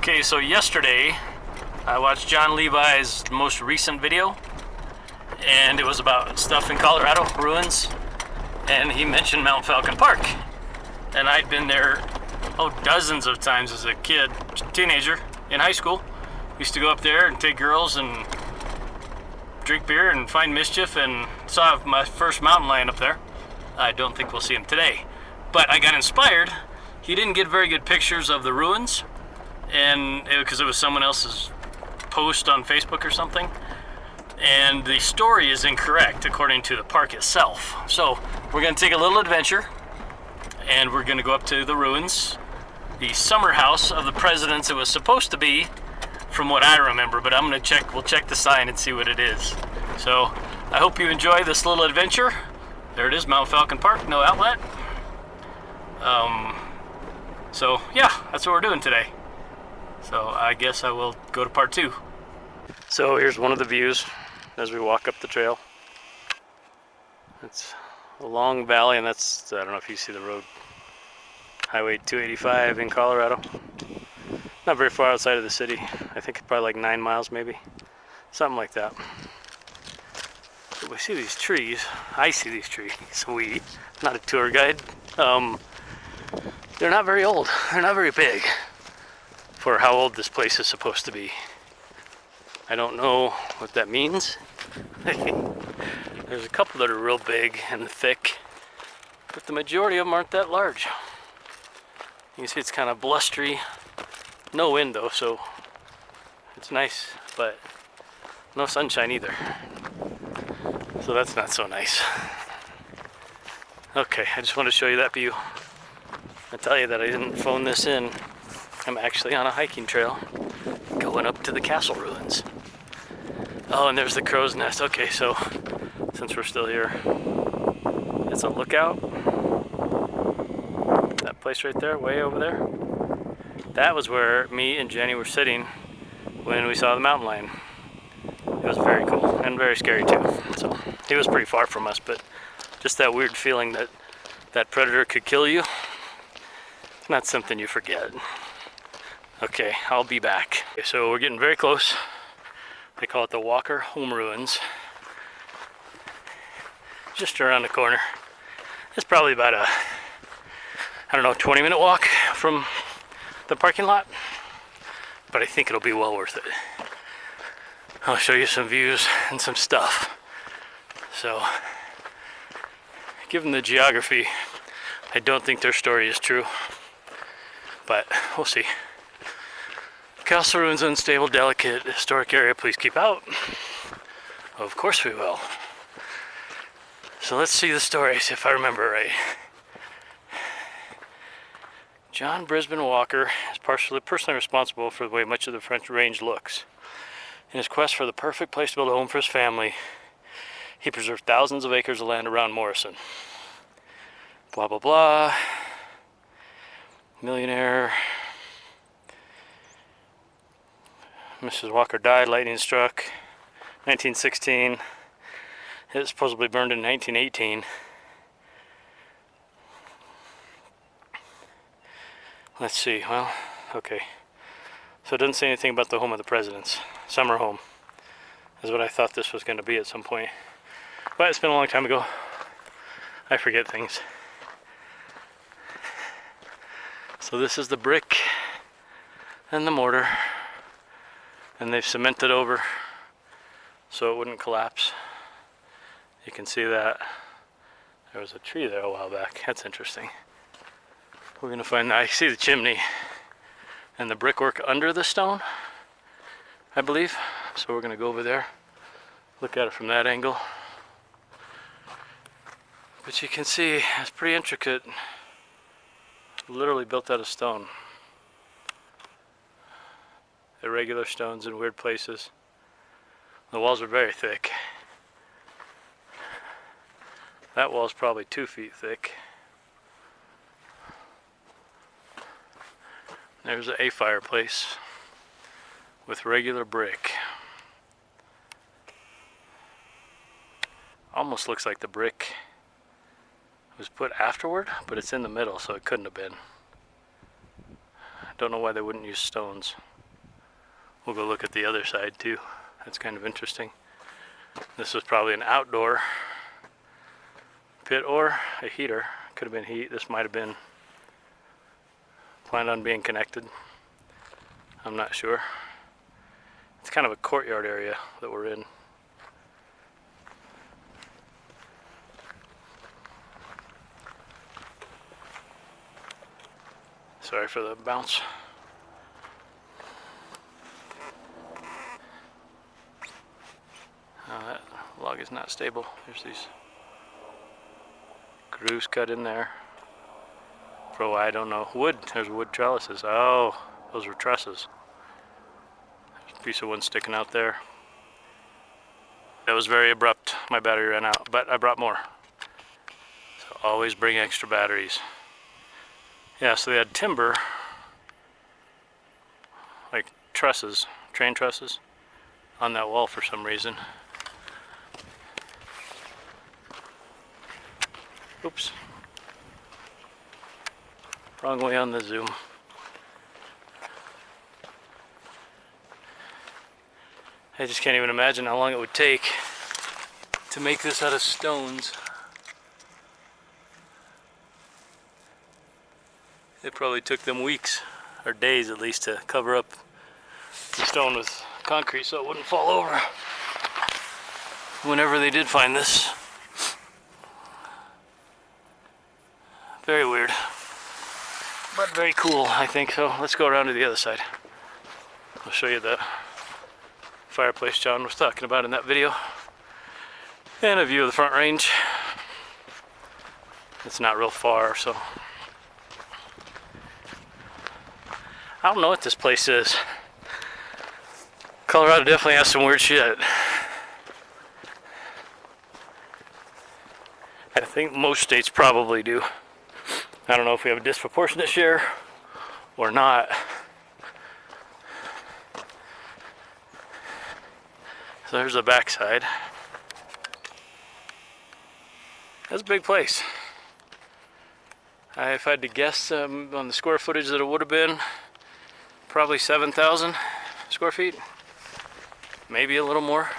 Okay, so yesterday I watched John Levi's most recent video, and it was about stuff in Colorado, ruins, and he mentioned Mount Falcon Park. And I'd been there, dozens of times as a kid, teenager, in high school. Used to go up there and take girls and drink beer and find mischief, and saw my first mountain lion up there. I don't think we'll see him today. But I got inspired. He didn't get very good pictures of the ruins, and because it was someone else's post on Facebook or something, and the story is incorrect according to the park itself. So we're going to take a little adventure, and we're going to go up to the ruins, the summer house of the presidents it was supposed to be, from what I remember, but we'll check the sign and see what it is. So I hope you enjoy this little adventure. There it is, Mount Falcon Park, no outlet. So yeah, that's what we're doing today. So I guess I will go to part 2. So here's one of the views as we walk up the trail. It's a long valley, and that's, I don't know if you see the road, Highway 285 in Colorado. Not very far outside of the city. I think probably like 9 miles maybe. Something like that. But we see these trees. I see these trees. Not a tour guide. They're not very old. They're not very big for how old this place is supposed to be. I don't know what that means. There's a couple that are real big and thick, but the majority of them aren't that large. You can see it's kind of blustery. No wind though, so it's nice, but no sunshine either. So that's not so nice. Okay, I just wanted to show you that view. I tell you that I didn't phone this in. I'm actually on a hiking trail going up to the castle ruins. Oh, and there's the crow's nest. Okay, so since we're still here, it's a lookout. That place right there, way over there. That was where me and Jenny were sitting when we saw the mountain lion. It was very cool and very scary too. So he was pretty far from us, but just that weird feeling that that predator could kill you, not something you forget. Okay, I'll be back. Okay, so we're getting very close. They call it the Walker Home Ruins. Just around the corner. It's probably about a, 20-minute walk from the parking lot, but I think it'll be well worth it. I'll show you some views and some stuff. So, given the geography, I don't think their story is true, but we'll see. Castle ruins, unstable, delicate, historic area, please keep out. Of course we will. So let's see the story, see if I remember right. John Brisbane Walker is personally responsible for the way much of the French Range looks. In his quest for the perfect place to build a home for his family, he preserved thousands of acres of land around Morrison. Blah, blah, blah. Millionaire. Mrs. Walker died, lightning struck, 1916. It was supposedly burned in 1918. Let's see, well, okay. So it doesn't say anything about the home of the presidents. Summer home is what I thought this was going to be at some point. But it's been a long time ago. I forget things. So this is the brick and the mortar. And they've cemented over so it wouldn't collapse. You can see that. There was a tree there a while back. That's interesting. We're gonna find, I see the chimney and the brickwork under the stone, I believe. So we're gonna go over there, look at it from that angle. But you can see it's pretty intricate. Literally built out of stone. Irregular stones in weird places. The walls are very thick. That wall's probably 2 feet thick. There's a fireplace with regular brick. Almost looks like the brick was put afterward, but it's in the middle, so it couldn't have been. I don't know why they wouldn't use stones. We'll go look at the other side too. That's kind of interesting. This was probably an outdoor pit or a heater. Could have been heat. This might have been planned on being connected. I'm not sure. It's kind of a courtyard area that we're in. Sorry for the bounce. That log is not stable. There's these grooves cut in there. For I don't know. Wood. There's wood trellises. Oh, those were trusses. There's a piece of wood sticking out there. That was very abrupt. My battery ran out, but I brought more. So always bring extra batteries. Yeah, so they had timber, like trusses, train trusses, on that wall for some reason. Oops. Wrong way on the zoom. I just can't even imagine how long it would take to make this out of stones. It probably took them weeks, or days at least, to cover up the stone with concrete so it wouldn't fall over whenever they did find this. Very weird, but very cool, I think. So let's go around to the other side. I'll show you the fireplace John was talking about in that video, and a view of the Front Range. It's not real far, so I don't know what this place is. Colorado definitely has some weird shit. I think most states probably do. I don't know if we have a disproportionate share or not. So there's the backside. That's a big place. If I had to guess on the square footage that it would have been, probably 7,000 square feet. Maybe a little more.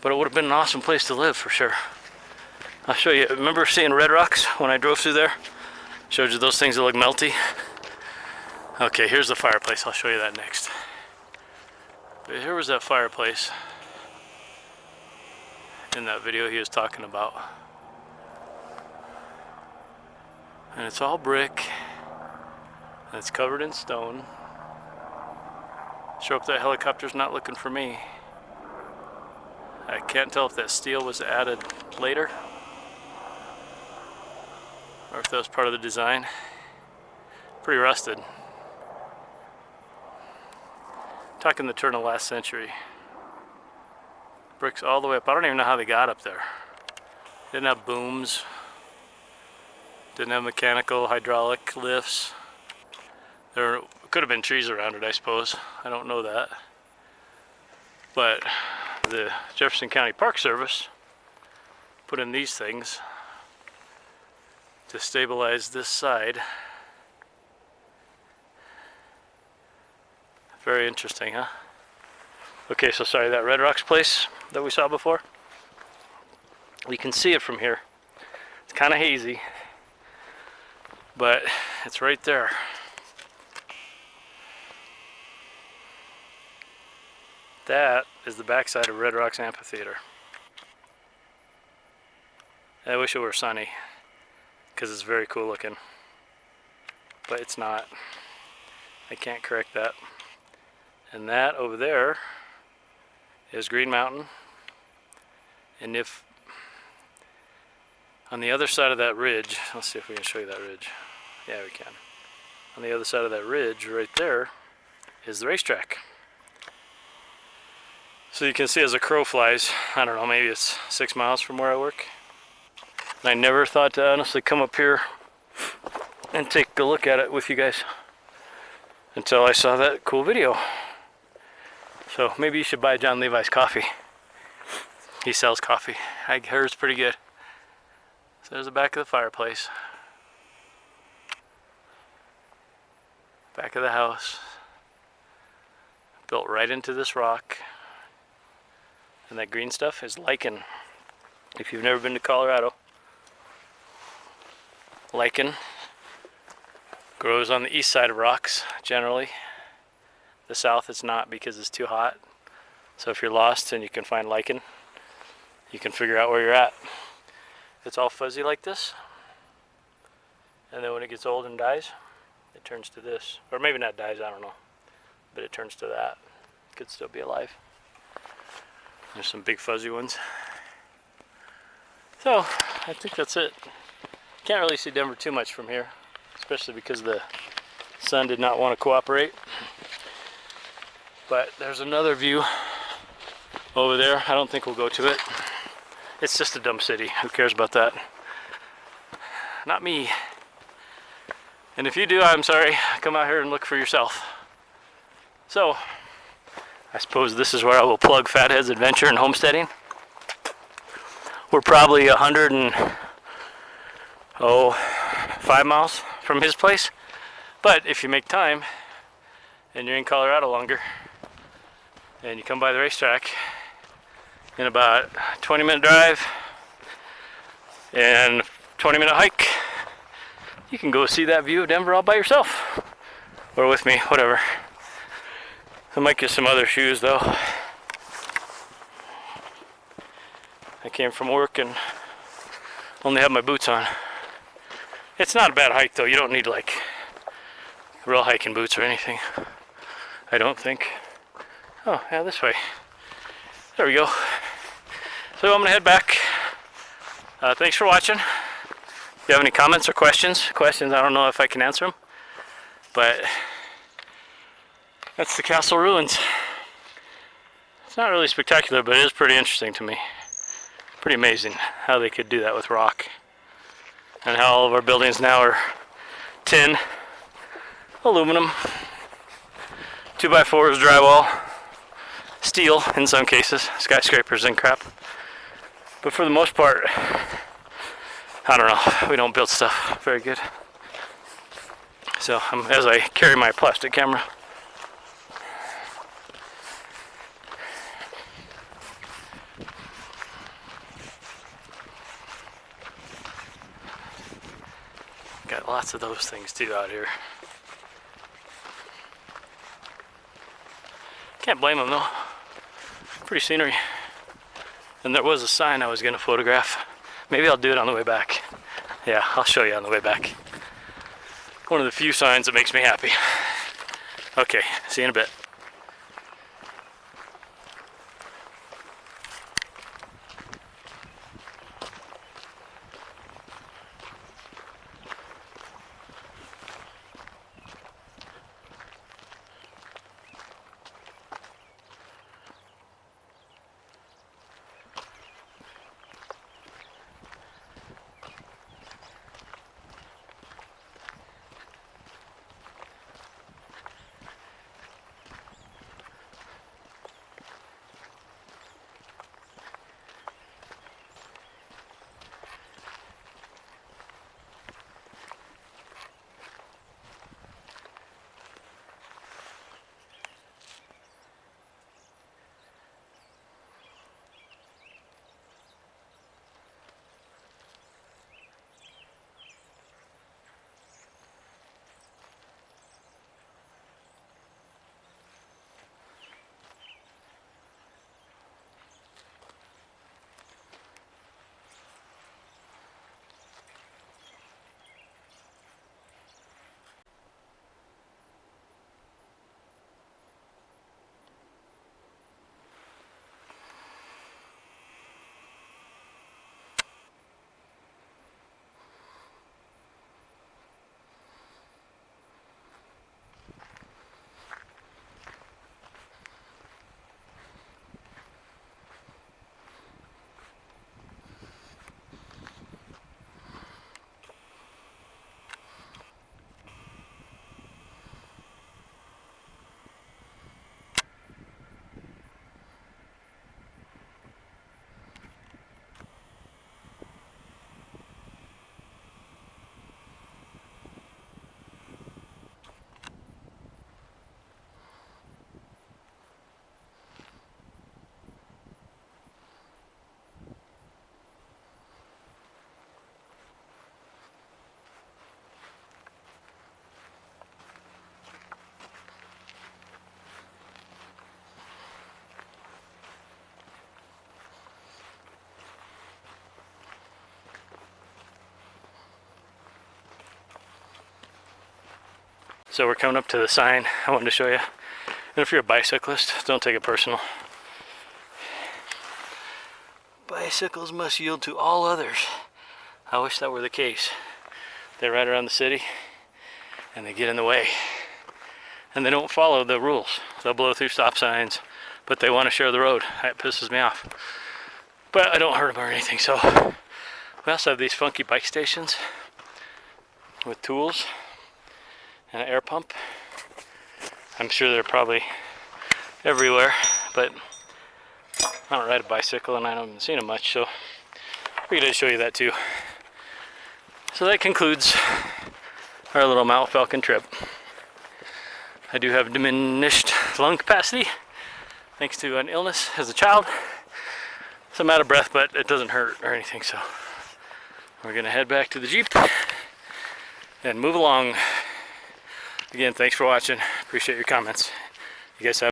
But it would have been an awesome place to live for sure. I'll show you. Remember seeing red rocks when I drove through there? Showed you those things that look melty. Okay, here's the fireplace. I'll show you that next. But here was that fireplace in that video he was talking about. And it's all brick. And it's covered in stone. Sure hope that helicopter's not looking for me. I can't tell if that steel was added later or if that was part of the design. Pretty rusted. Talking the turn of last century. Bricks all the way up. I don't even know how they got up there. Didn't have booms. Didn't have mechanical, hydraulic lifts. There could have been trees around it, I suppose. I don't know that. But the Jefferson County Park Service put in these things to stabilize this side. Very interesting, huh? Okay, so sorry, that Red Rocks place that we saw before, we can see it from here. It's kind of hazy, but it's right there. That is the backside of Red Rocks Amphitheater. I wish it were sunny, because it's very cool looking, but it's not. I can't correct that. And that over there is Green Mountain. And if on the other side of that ridge, let's see if we can show you that ridge. Yeah, we can. On the other side of that ridge right there is the racetrack. So you can see as a crow flies, I don't know, maybe it's 6 miles from where I work. And I never thought to honestly come up here and take a look at it with you guys until I saw that cool video. So maybe you should buy John Levi's coffee. He sells coffee. I heard it's pretty good. So there's the back of the fireplace. Back of the house. Built right into this rock. And that green stuff is lichen. If you've never been to Colorado, lichen grows on the east side of rocks generally. The south it's not because it's too hot. So if you're lost and you can find lichen, you can figure out where you're at. It's all fuzzy like this. And then when it gets old and dies, it turns to this. Or maybe not dies, I don't know. But it turns to that. It could still be alive. There's some big fuzzy ones. So, I think that's it. Can't really see Denver too much from here, especially because the sun did not want to cooperate. But there's another view over there. I don't think we'll go to it. It's just a dumb city. Who cares about that? Not me. And if you do, I'm sorry. Come out here and look for yourself. So, I suppose this is where I will plug Fathead's Adventure and Homesteading. We're probably 105 miles from his place. But if you make time and you're in Colorado longer and you come by the racetrack in about 20-minute drive and 20-minute hike, you can go see that view of Denver all by yourself. Or with me, whatever. I might get some other shoes though. I came from work and only have my boots on. It's not a bad hike though. You don't need like real hiking boots or anything. I don't think. Oh, yeah, this way. There we go. So I'm gonna head back. Thanks for watching. If you have any comments or questions, I don't know if I can answer them. But that's the castle ruins. It's not really spectacular, but it is pretty interesting to me. Pretty amazing how they could do that with rock. And how all of our buildings now are tin, aluminum, 2x4s, drywall, steel in some cases, skyscrapers and crap. But for the most part, I don't know, we don't build stuff very good. So as I carry my plastic camera, got lots of those things too out here. Can't blame them though. Pretty scenery. And there was a sign I was going to photograph. Maybe I'll do it on the way back. Yeah, I'll show you on the way back. One of the few signs that makes me happy. Okay, see you in a bit. So we're coming up to the sign I wanted to show you. And if you're a bicyclist, don't take it personal. Bicycles must yield to all others. I wish that were the case. They ride around the city and they get in the way. And they don't follow the rules. They'll blow through stop signs, but they want to share the road. That pisses me off. But I don't hurt them or anything, so. We also have these funky bike stations with tools and an air pump. I'm sure they're probably everywhere, but I don't ride a bicycle and I haven't seen them much, so I figured I'd show you that too. So that concludes our little Mount Falcon trip. I do have diminished lung capacity thanks to an illness as a child. So I'm out of breath, but it doesn't hurt or anything, so we're gonna head back to the Jeep and move along. Again, thanks for watching. Appreciate your comments. You guys have